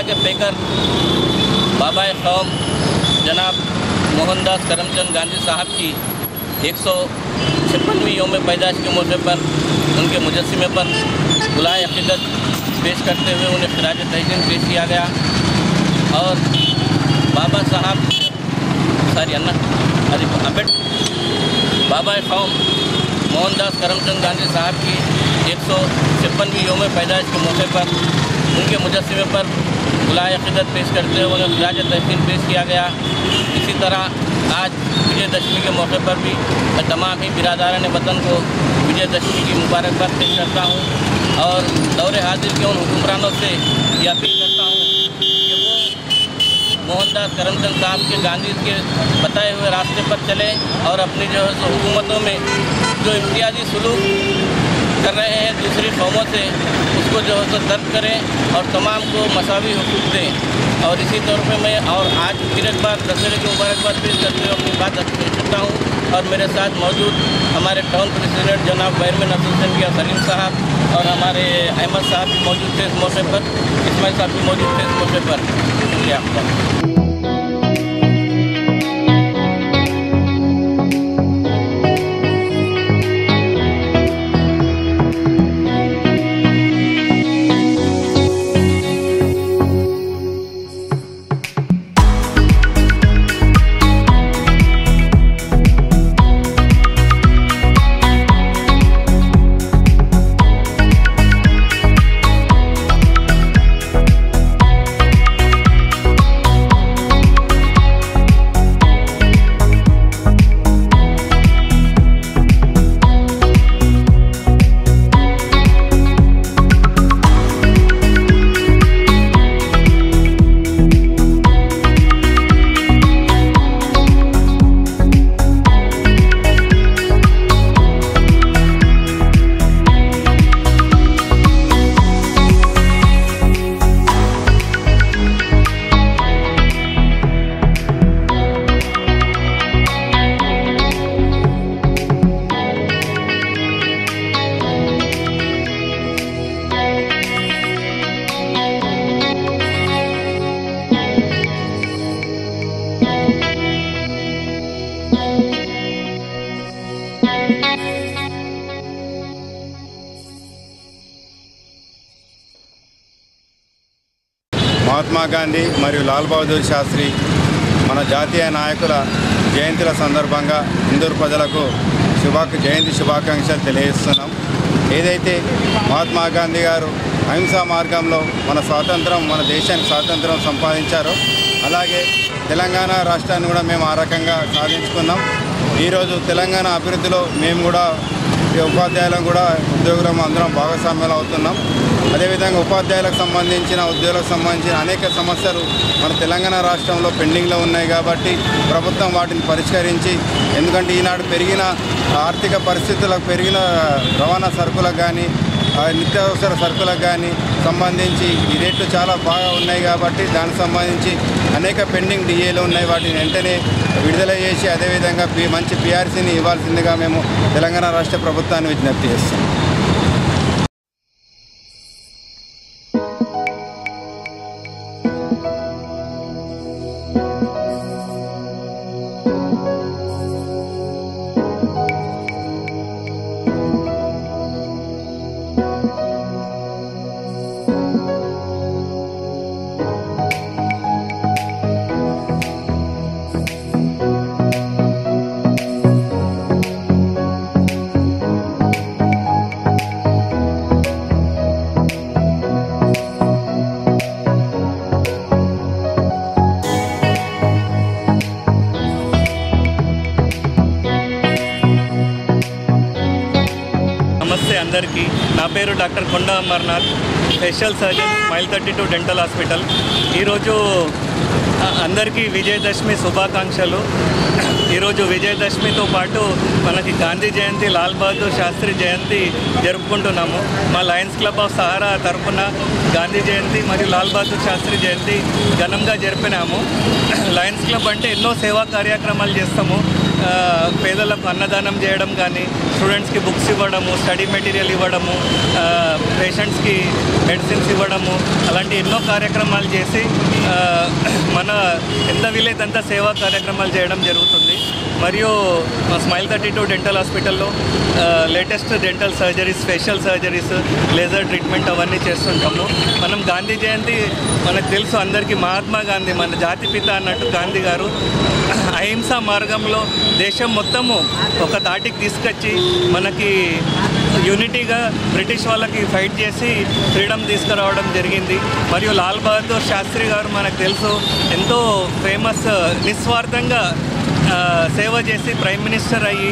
के पेकर बाबा कौम जनाब मोहनदास करमचंद गांधी साहब की 156वीं यौम पैदाइश के मौके पर उनके मुजस्समे पर गुलाए अक़ीदत पेश करते हुए उन्हें खिराज तहसीन पेश किया गया और बाबा साहब बाबा कौम मोहनदास करमचंद गांधी साहब की 156वीं यौम पैदाइश के मौके पर उनके मुजस्समे पर गुलाए अक़ीदत पेश करते हुए उन्हें खिराज तहसीन पेश किया गया। इसी तरह आज विजयदशमी के मौके पर भी मैं तमाम ही बिरादरान वतन को विजयदशमी की मुबारकबाद पेश करता हूँ और दौरे हाजिर के उन हुक्मरानों से ये अपील करता हूँ कि वो मोहनदास करमचंद साहब के गांधी के बताए हुए रास्ते पर चले और अपनी जो है हुकूमतों में जो इम्तियाजी सलूक कर रहे हैं दूसरी कौमों से उसको जो है दर्द करें और तमाम को मसावी हुकूक दें। और इसी तौर पे मैं और आज फिर एक बार दशहरे की मुबारकबाद पेश करते हुए अपनी बात करता हूँ और मेरे साथ मौजूद हमारे टाउन प्रेसिडेंट जनाब बैरमैन अब्दुल संगिया सलीम साहब और हमारे अहमद साहब भी मौजूद थे इस मौके पर, इस्माइल साहब भी मौजूद थे इस मौके पर। शुक्रिया आपका। మహాత్మా గాంధీ మరియు లాల్ బహదూర్ శాస్త్రి మన జాతీయ నాయకుల జయంతుల సందర్భంగా హిందూ ప్రజలకు జయంతి శుభాకాంక్షలు తెలియజేస్తున్నాం. ఏదైతే మహాత్మా గాంధీ గారు అహింసా మార్గంలో మన దేశానికి స్వాతంత్రం సంపాదించారో అలాగే తెలంగాణ రాష్ట్రాన్ని కూడా మేము ఆ రకంగా సాధించుకున్నాం. ఈరోజు తెలంగాణ అభివృద్ధిలో మేము కూడా ఉపాధ్యాయులకు కూడా ఉద్యోగులం అందరం భాగస్వామ్యాలు అవుతున్నాం. అదేవిధంగా ఉపాధ్యాయులకు సంబంధించిన ఉద్యోగులకు సంబంధించిన అనేక సమస్యలు మన తెలంగాణ రాష్ట్రంలో పెండింగ్లో ఉన్నాయి కాబట్టి ప్రభుత్వం వాటిని పరిష్కరించి, ఎందుకంటే ఈనాడు పెరిగిన ఆర్థిక పరిస్థితులకు పెరిగిన రవాణా సరుకులకు కానీ నిత్యావసర సరుకులకు కానీ సంబంధించి ఈ రేట్లు చాలా బాగా ఉన్నాయి కాబట్టి దానికి సంబంధించి అనేక పెండింగ్ డిఏలు ఉన్నాయి. వాటిని వెంటనే విడుదల చేసి అదేవిధంగా మంచి పిఆర్సీని ఇవ్వాల్సిందిగా మేము తెలంగాణ రాష్ట్ర ప్రభుత్వాన్ని విజ్ఞప్తి చేస్తాం. అందరికీ నా పేరు doctor Konda Amarnath, special surgeon smile 32 dental hospital. ఈరోజు అందరికీ విజయదశమి శుభాకాంక్షలు. ఈరోజు విజయదశమితో పాటు మనకి గాంధీ జయంతి, లాల్ బహదూర్ శాస్త్రి జయంతి జరుపుకుంటున్నాము. మా లయన్స్ క్లబ్ ఆఫ్ సహారా తరఫున గాంధీ జయంతి మరియు లాల్ బహదూర్ శాస్త్రి జయంతి ఘనంగా జరిపినాము. లయన్స్ క్లబ్ అంటే ఎన్నో సేవా కార్యక్రమాలు చేస్తాము. పేదలకు అన్నదానం చేయడం కానీ, స్టూడెంట్స్కి బుక్స్ ఇవ్వడము, స్టడీ మెటీరియల్ ఇవ్వడము, పేషెంట్స్కి మెడిసిన్స్ ఇవ్వడము, అలాంటి ఎన్నో కార్యక్రమాలు చేసి మన ఎంత వీలైతే అంత సేవా కార్యక్రమాలు చేయడం జరుగుతుంది. మరియు స్మైల్ 32 డెంటల్ హాస్పిటల్లో latest dental surgeries, facial surgeries, laser treatment అవన్నీ చేస్తుంటాము. మనం గాంధీ జయంతి మనకు తెలుసు అందరికీ, మహాత్మా గాంధీ మన జాతిపిత అన్నట్టు గాంధీ గారు అహింసా మార్గంలో దేశం మొత్తము ఒక తాటికి తీసుకొచ్చి మనకి యూనిటీగా బ్రిటిష్ వాళ్ళకి ఫైట్ చేసి ఫ్రీడమ్ తీసుకురావడం జరిగింది. మరియు లాల్ బహదూర్ శాస్త్రి గారు మనకు తెలుసు ఎంతో ఫేమస్, నిస్వార్థంగా సేవ చేసి ప్రైమ్ మినిస్టర్ అయ్యి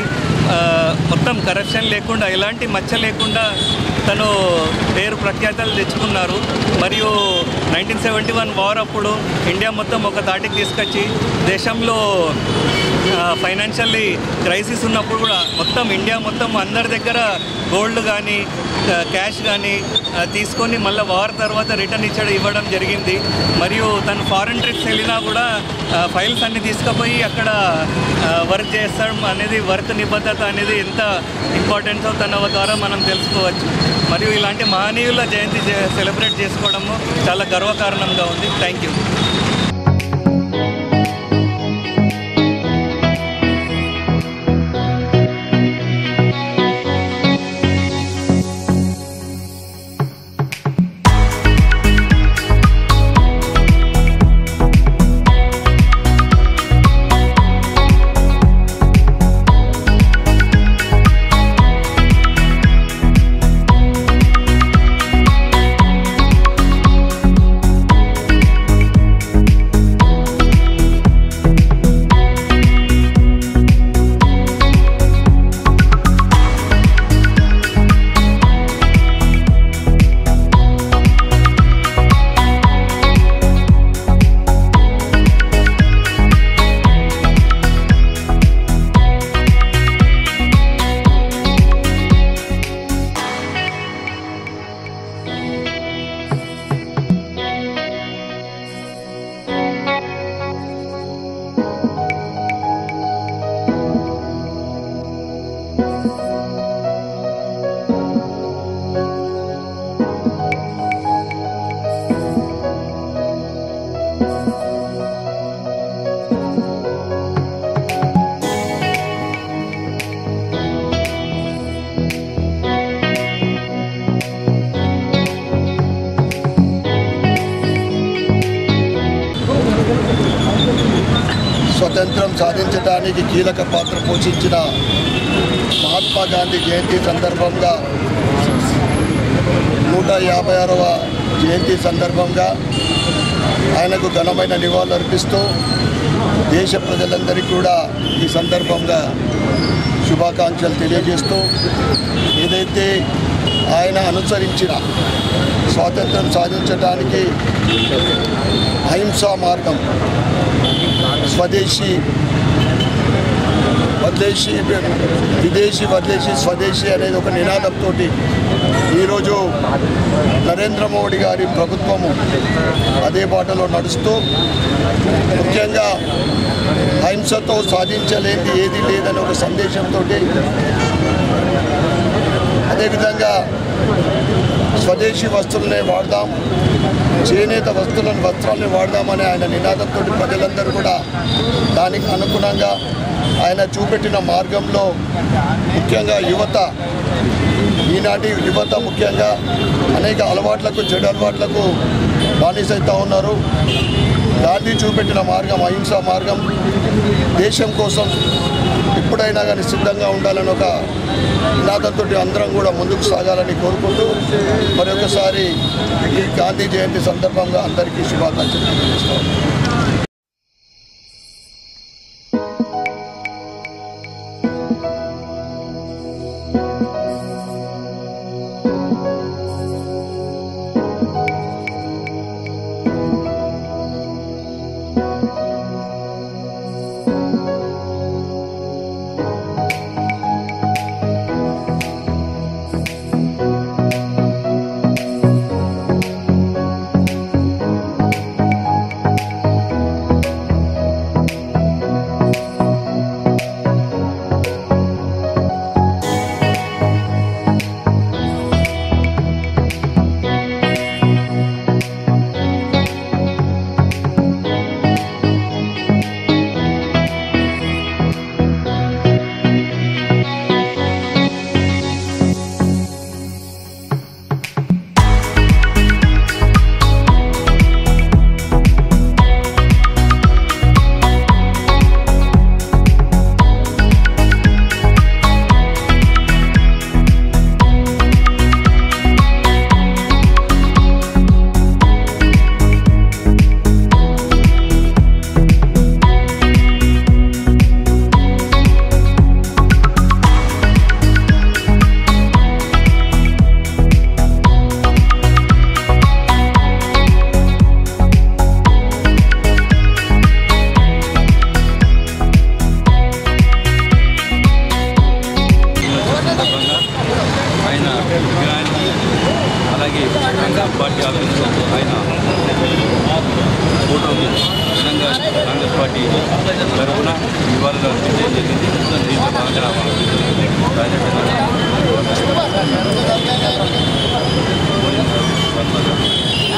మొత్తం కరప్షన్ లేకుండా, ఎలాంటి మచ్చ లేకుండా తను పేరు ప్రఖ్యాతలు తెచ్చుకున్నారు. మరియు 1971 వార్ అప్పుడు ఇండియా మొత్తం ఒక తాటికి తీసుకొచ్చి దేశంలో ఫైనాన్షియల్లీ క్రైసిస్ ఉన్నప్పుడు కూడా మొత్తం ఇండియా మొత్తం అందరి దగ్గర గోల్డ్ కానీ క్యాష్ కానీ తీసుకొని మళ్ళీ వార్ తర్వాత రిటర్న్ ఇవ్వడం జరిగింది. మరియు తను ఫారెన్ ట్రిప్స్ వెళ్ళినా కూడా ఫైల్స్ అన్ని తీసుకుపోయి అక్కడ వర్క్ చేస్తాం అనేది, వర్క్ నిబద్ధత అనేది ఎంత ఇంపార్టెంటో తన ద్వారా మనం తెలుసుకోవచ్చు. మరియు ఇలాంటి మహనీయుల జయంతి సెలబ్రేట్ చేసుకోవడము చాలా గర్వకారణంగా ఉంది. Thank you. స్వతంత్రం సాధించడానికి కీలక పాత్ర పోషించిన మహాత్మా గాంధీ జయంతి సందర్భంగా 156వ జయంతి సందర్భంగా ఆయనకు ఘనమైన నివాళులు అర్పిస్తూ దేశ ప్రజలందరికీ కూడా ఈ సందర్భంగా శుభాకాంక్షలు తెలియజేస్తూ, ఏదైతే ఆయన అనుసరించిన స్వాతంత్రం సాధించడానికి అహింసా మార్గం, స్వదేశీ వదిలేసి విదేశీ వదిలేసి స్వదేశీ అనేది ఒక నినాదంతో ఈరోజు నరేంద్ర మోడీ గారి ప్రభుత్వము అదే బాటలో నడుస్తూ, ముఖ్యంగా అహింసతో సాధించలేనిది ఏది లేదనే ఒక సందేశంతో, అదేవిధంగా స్వదేశీ వస్తువులనే వాడదాం, చేనేత వస్త్రాలని వాడదామని ఆయన నినాదంతో ప్రజలందరూ కూడా దానికి అనుగుణంగా ఆయన చూపెట్టిన మార్గంలో ముఖ్యంగా యువత, ఈనాటి యువత ముఖ్యంగా అనేక అలవాట్లకు, చెడు అలవాట్లకు బానిసైతా ఉన్నారు. గాంధీ చూపెట్టిన మార్గం అహింసా మార్గం. దేశం కోసం ఎప్పుడైనా కానీ సిద్ధంగా ఉండాలని ఒక నినాదంతో అందరం కూడా ముందుకు సాగాలని కోరుకుంటూ మరొకసారి ఈ గాంధీ జయంతి సందర్భంగా అందరికీ శుభాకాంక్షలు తెలియజేస్తాం. కాంగ్రెస్ పార్టీ ఆఫీసులో ఆయన ఫోటోకు ఘనంగా కాంగ్రెస్ పార్టీ తరఫున నివాళులు అర్పించడం జరిగింది. దీంట్లో భాగంగా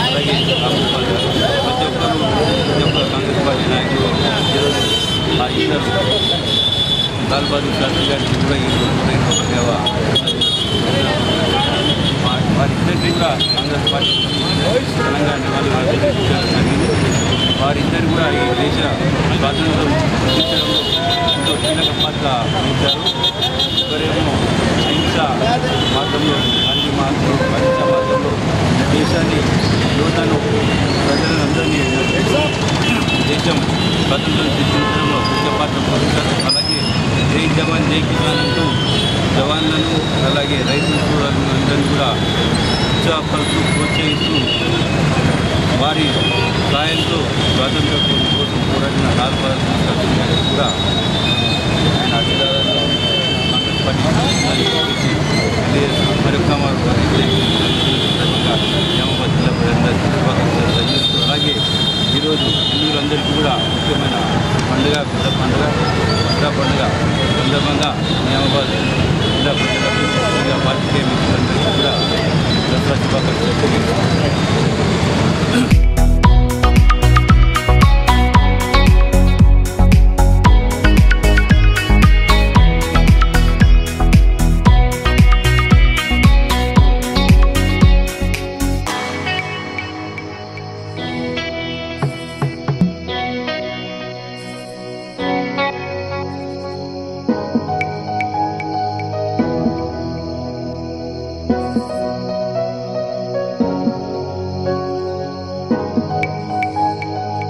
అలాగే రామగోపాల్ గారు ప్రతి ఒక్క కాంగ్రెస్ పార్టీ నాయకులు ఈరోజు ఆ ఇద్దరు లాల్ బహదూర్ శాస్త్రి గారికి కూడా ఈరోజు సేవ వారిద్దరికీ కూడా కాంగ్రెస్ పార్టీ ఘనంగా నివాళులు అర్పించడం జరిగింది. వారిద్దరు కూడా ఈ దేశ స్వాతంత్రం రక్షించడంలో ఎంతో కీలక పాత్ర వహించారు. ఒకరేమో అహింస మార్గంలో గాంధీ మార్గంలో అహింస మార్గంలో దేశాన్ని యువతను ప్రజలందరినీ దేశం స్వాతంత్రం సిద్ధించడంలో ముఖ్య పాత్ర పోషించారు. అలాగే జై జవాన్ జై కిసాన్ అంటూ జవాన్లను అలాగే రైతులు అందరినీ కూడా ఉత్సాహపరుస్తూ ప్రోత్సహిస్తూ వారి సాయంతో స్వాతంత్ర కోసం పోరాడిన లాల్ బహదూర్ శాస్త్రి గారికి కూడా ఆయన అధికారులను కాంగ్రెస్ పార్టీ మరొక